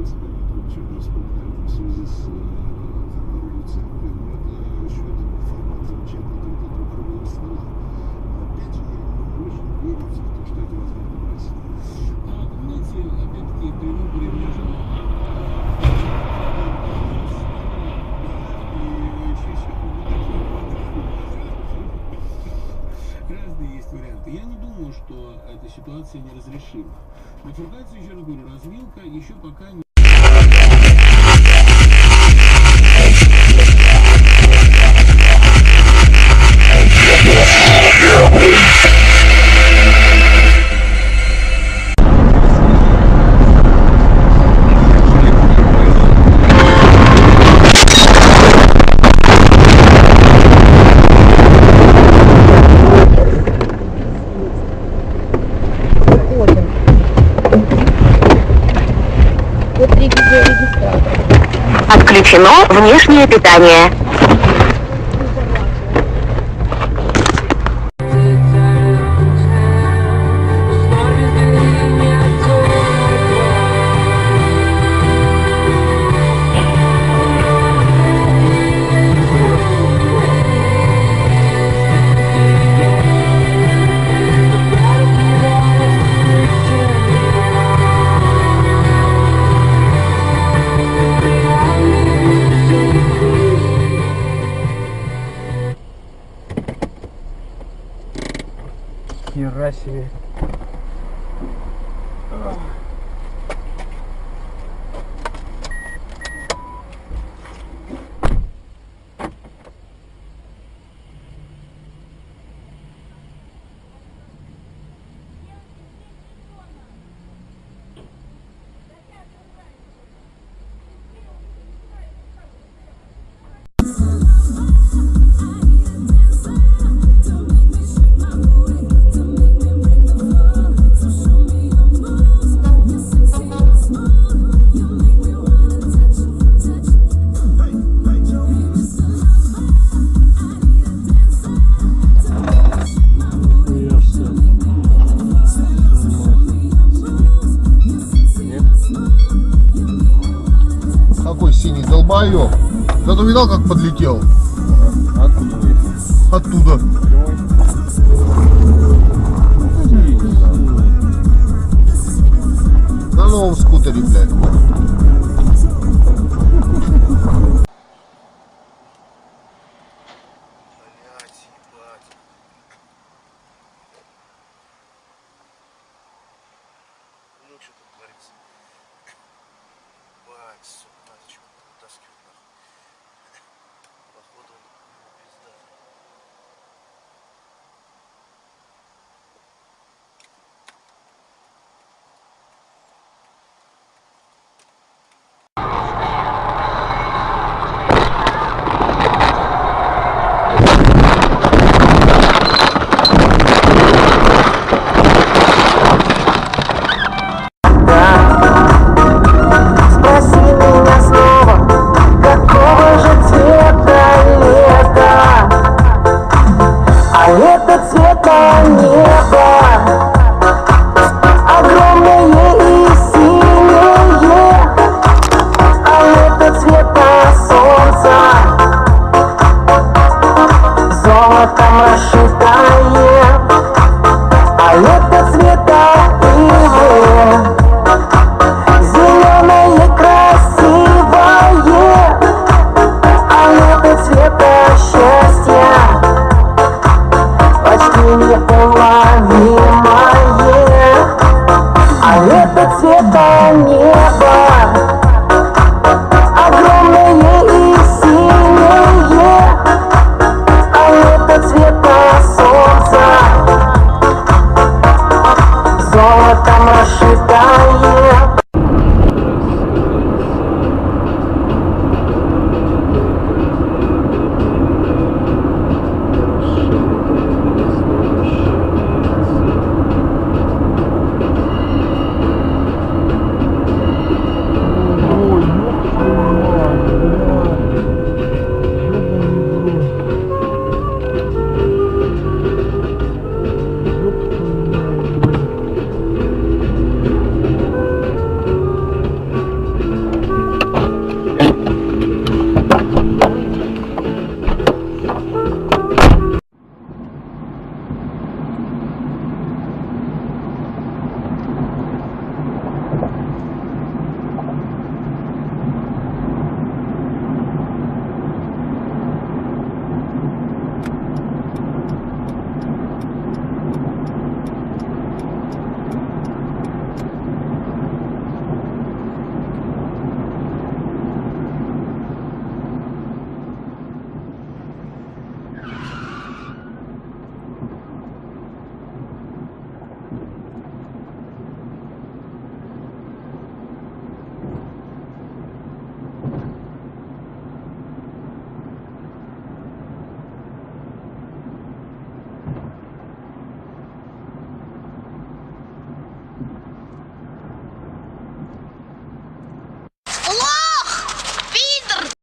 просто чем вспоминают в связи с революцией. Это счет форматом чемпионата этого круглого стола. Опять же, не очень верится в то, что это возможно в России. Знаете, опять-таки, при выборе между разные есть варианты. Я не думаю, что эта ситуация неразрешима. Бифуркация, еще раз говорю, развилка еще пока не... Отключено внешнее питание. Хера себе. Какой синий долбоёб. Да ты видал, как подлетел? Откуда вы? Оттуда. На новом скутере, блядь. Ну, что тут творится? Бать, сука.